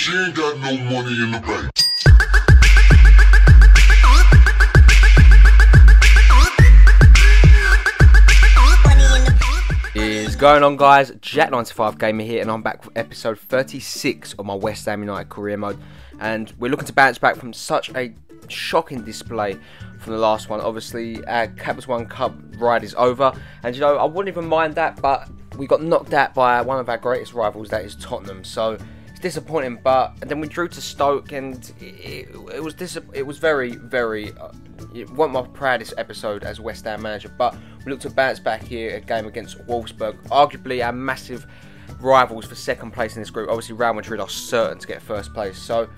She ain't got no money in the bank. Is going on, guys? Jack95 Gamer here, and I'm back for episode 36 of my West Ham United career mode. And we're looking to bounce back from such a shocking display from the last one. Obviously, our Caps One Cup ride is over, and you know, I wouldn't even mind that, but we got knocked out by one of our greatest rivals, that is Tottenham. So it's disappointing, but and then we drew to Stoke, and it was very, it wasn't my proudest episode as West Ham manager, but we look to bounce back here, a game against Wolfsburg, arguably our massive rivals for second place in this group. Obviously, Real Madrid are certain to get first place, so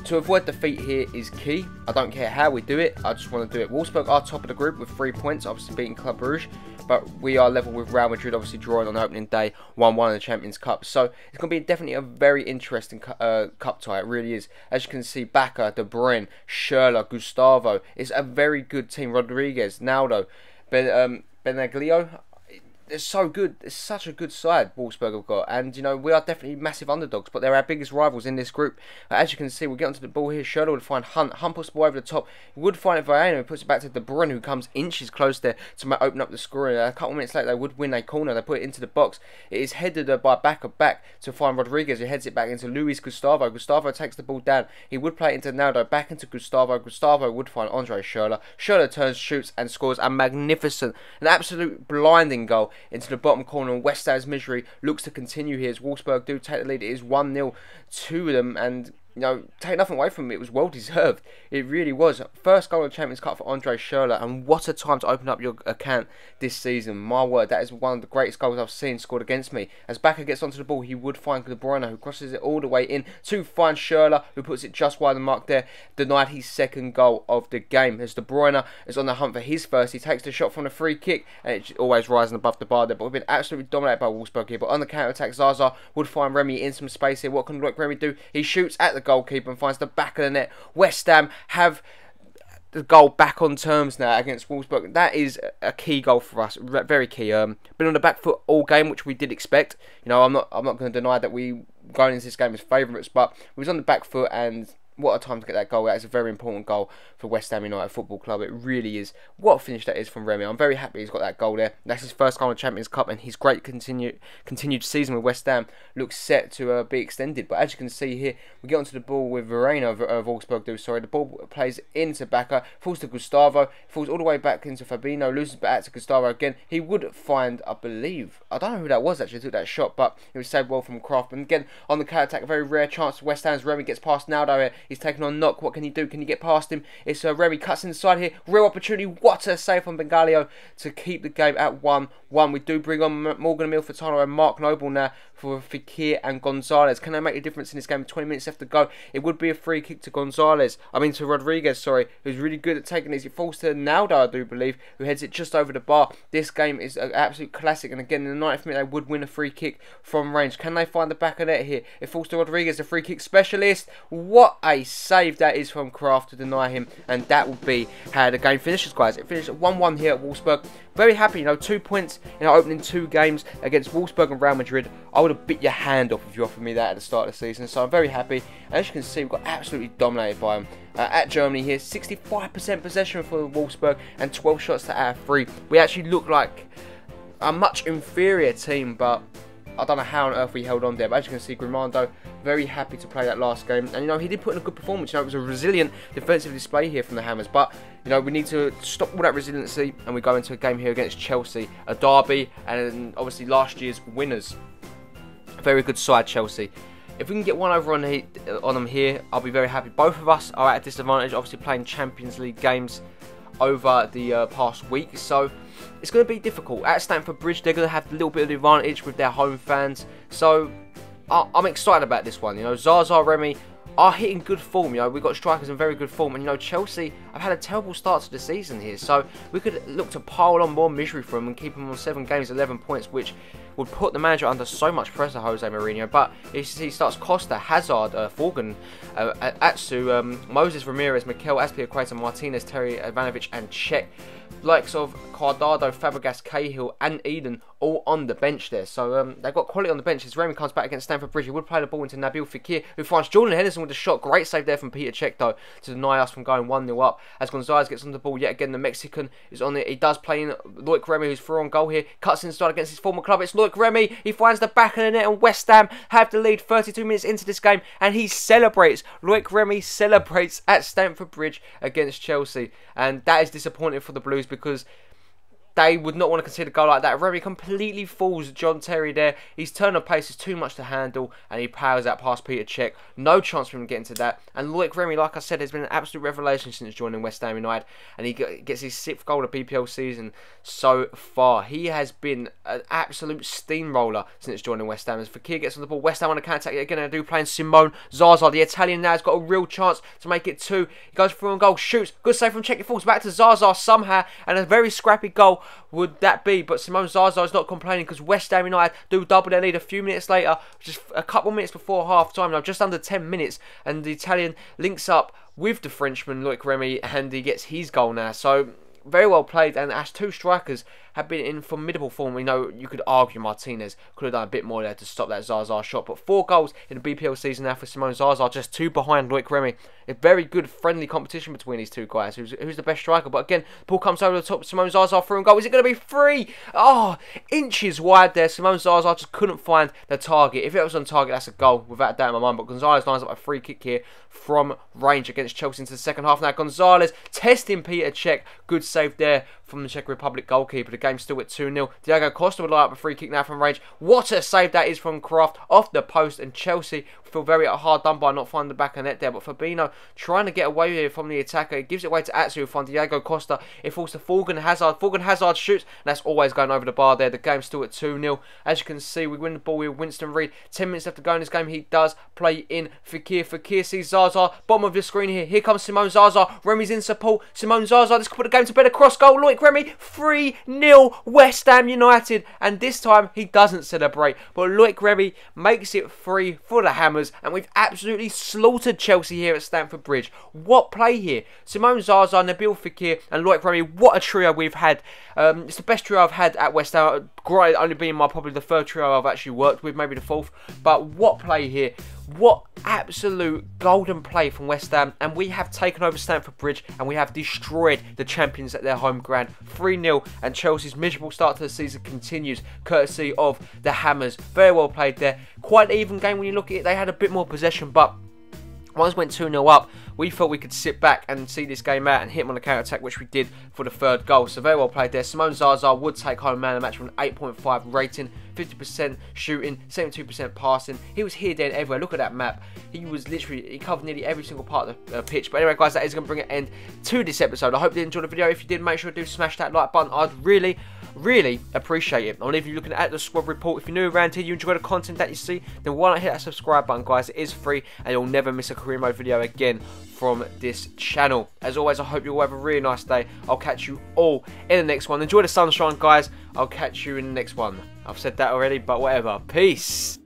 to avoid defeat here is key. I don't care how we do it, I just want to do it. Wolfsburg are top of the group with 3 points, obviously beating Club Brugge, but we are level with Real Madrid, obviously drawing on opening day 1-1 in the Champions Cup. So it's going to be definitely a very interesting cup tie, it really is. As you can see, Bacca, De Bruyne, Schürrle, Gustavo. It's a very good team. Rodriguez, Naldo, Benaglio. It's so good. It's such a good side Wolfsburg have got, and you know, we are definitely massive underdogs, but they're our biggest rivals in this group. As you can see, we'll get onto the ball here. Schürrle would find Hunt. Hunt puts the ball over the top. He would find it Varane, who puts it back to De Bruyne, who comes inches close there to open up the scoring. A couple minutes later, they would win a corner. They put it into the box. It is headed by back to find Rodriguez, who heads it back into Luis Gustavo. Gustavo takes the ball down. He would play it into Naldo, back into Gustavo. Gustavo would find Andre Schürrle. Schürrle turns, shoots, and scores a magnificent, an absolute blinding goal into the bottom corner. West Ham's misery looks to continue here as Wolfsburg do take the lead. It is 1-0 to them, and you know, take nothing away from it, it was well deserved. It really was. First goal of the Champions Cup for Andre Schürrle, and what a time to open up your account this season. My word, that is one of the greatest goals I've seen scored against me. As Bacca gets onto the ball, he would find De Bruyne, who crosses it all the way in to find Schürrle, who puts it just wide of the mark there, denied his second goal of the game. As De Bruyne is on the hunt for his first, he takes the shot from the free kick, and it's always rising above the bar there, but we've been absolutely dominated by Wolfsburg here. But on the counter-attack, Zaza would find Remy in some space here. What can Remy do? He shoots at the goalkeeper and finds the back of the net. West Ham have the goal back on terms now against Wolfsburg. That is a key goal for us, very key. Been on the back foot all game, which we did expect. You know, I'm not going to deny that we going into this game as favourites, but we was on the back foot, and what a time to get that goal. That is a very important goal for West Ham United Football Club. It really is. What a finish that is from Remy. I'm very happy he's got that goal there. That's his first goal in the Champions Cup, and his great continued season with West Ham looks set to be extended. But as you can see here, we get onto the ball with Varane of Wolfsburg. The ball plays into Bacca, falls to Gustavo, falls all the way back into Fabinho, loses back to Gustavo again. He would find, I believe, I don't know who that was actually, took that shot, but it was saved well from Kraft. And again, on the counter-attack, a very rare chance for West Ham's. Remy gets past Naldo here. He's taking on Knock. What can he do? Can he get past him? It's Remy cuts inside here. Real opportunity. What a save from Bengalio to keep the game at 1-1. We do bring on Morgan Emil-Furtado and Mark Noble now for Fekir and Gonzalez. Can they make a difference in this game? 20 minutes left to go. It would be a free kick to to Rodriguez, sorry, who's really good at taking these. It falls to Naldo, I do believe, who heads it just over the bar. This game is an absolute classic, and again, in the 90th minute, they would win a free kick from range. Can they find the back of net here? It falls to Rodriguez, the free kick specialist. What a save that is from Kraft to deny him, and that will be how the game finishes, guys. It finished 1-1 here at Wolfsburg. Very happy, you know, 2 points in our opening 2 games against Wolfsburg and Real Madrid. I would have bit your hand off if you offered me that at the start of the season, so I'm very happy. And as you can see, we've got absolutely dominated by them. At Germany here, 65% possession for Wolfsburg and 12 shots to our 3. We actually look like a much inferior team, but I don't know how on earth we held on there. But as you can see, Grimando very happy to play that last game, and you know, he did put in a good performance. You know, it was a resilient defensive display here from the Hammers, but you know, we need to stop all that resiliency, and we go into a game here against Chelsea, a derby, and obviously last year's winners. Very good side, Chelsea. If we can get one over on them here, I'll be very happy. Both of us are at a disadvantage, obviously playing Champions League games over the past week, so it's going to be difficult. At Stamford Bridge, they're going to have a little bit of advantage with their home fans, so I'm excited about this one. You know, Zaza, Remy are hitting good form. You know, we've got strikers in very good form, and you know, Chelsea have had a terrible start to the season here, so we could look to pile on more misery for them and keep them on 7 games, 11 points, which would put the manager under so much pressure, Jose Mourinho. But he starts Costa, Hazard, Forgan, Atsu, Moses Ramirez, Mikel Azpilicueta, Martinez, Terry Ivanovic, and Cech. Likes of Cuadrado, Fabregas, Cahill, and Eden all on the bench there. So they've got quality on the bench. As Remy comes back against Stamford Bridge, he would play the ball into Nabil Fekir, who finds Jordan Henderson with a shot. Great save there from Peter Cech, though, to deny us from going 1-0 up. As Gonzalez gets on the ball yet again, the Mexican is on it. He does play in Loic Remy, who's through on goal here. Cuts inside against his former club. It's Loic Remy. He finds the back of the net, and West Ham have the lead 32 minutes into this game, and he celebrates. Loic Remy celebrates at Stamford Bridge against Chelsea, and that is disappointing for the Blues because they would not want to concede a goal like that. Remy completely fools John Terry there. His turn of pace is too much to handle, and he powers out past Peter Cech. No chance for him getting to that. And Loic Remy, like I said, has been an absolute revelation since joining West Ham United, and he gets his 6th goal of BPL season so far. He has been an absolute steamroller since joining West Ham. As Fekir gets on the ball, West Ham on the counter-attack yet again, and they do playing Simone Zaza. The Italian now has got a real chance to make it 2. He goes through on goal, shoots. Good save from Cech. It falls back to Zaza somehow, and a very scrappy goal would that be, but Simone Zaza is not complaining because West Ham United do double their lead a few minutes later, just a couple minutes before half time now, just under 10 minutes, and the Italian links up with the Frenchman Loic Remy, and he gets his goal now. So very well played, and as two strikers have been in formidable form. We know you could argue Martinez could have done a bit more there to stop that Zaza shot, but 4 goals in the BPL season now for Simone Zaza, just 2 behind Loic Remy. A very good friendly competition between these two guys. Who's the best striker? But again, ball comes over the top. Simone Zaza through and goal. Is it going to be free? Oh, inches wide there. Simone Zaza just couldn't find the target. If it was on target, that's a goal without a doubt in my mind. But Gonzalez lines up a free kick here from range against Chelsea into the second half. Now Gonzalez testing Peter Cech. Good save there from the Czech Republic goalkeeper. The game's still at 2-0. Diego Costa would line up a free kick now from range. What a save that is from Kraft off the post, and Chelsea feel very hard done by not finding the back of the net there. But Fabinho trying to get away here from the attacker. He gives it away to Atsu, who finds Diego Costa. It falls to Forgan Hazard. Forgan Hazard shoots, and that's always going over the bar there. The game's still at 2-0. As you can see, we win the ball with Winston Reid. 10 minutes left to go in this game. He does play in Fekir. Fekir sees Zaza. Bottom of the screen here. Here comes Simone Zaza. Remy's in support. Simone Zaza. This could put the game to bed. Cross goal. Loic Remy. 3-0 West Ham United. And this time he doesn't celebrate. But Loic Remy makes it 3 for the Hammers. And we've absolutely slaughtered Chelsea here at Stamford Bridge. What play here? Simone Zaza, Nabil Fekir and Loic Remy. What a trio we've had. It's the best trio I've had at West Ham. Great, only being probably the 3rd trio I've actually worked with, maybe the 4th. But what play here? What absolute golden play from West Ham. And we have taken over Stamford Bridge and we have destroyed the champions at their home ground. 3-0, and Chelsea's miserable start to the season continues, courtesy of the Hammers. Very well played there. Quite an even game when you look at it. They had a bit more possession, but once went 2-0 up, we thought we could sit back and see this game out and hit him on the counter-attack, which we did for the 3rd goal. So very well played there. Simone Zaza would take home man of the match with an 8.5 rating, 50% shooting, 72% passing. He was here, there and everywhere. Look at that map. He covered nearly every single part of the pitch. But anyway, guys, that is going to bring an end to this episode. I hope you enjoyed the video. If you did, make sure to smash that like button. I'd really appreciate it. I'll leave you looking at the squad report. If you're new around here, you enjoy the content that you see, then why not hit that subscribe button, guys? It is free, and you'll never miss a career mode video again from this channel. As always, I hope you all have a really nice day. I'll catch you all in the next one. Enjoy the sunshine, guys. I'll catch you in the next one. I've said that already, but whatever. Peace.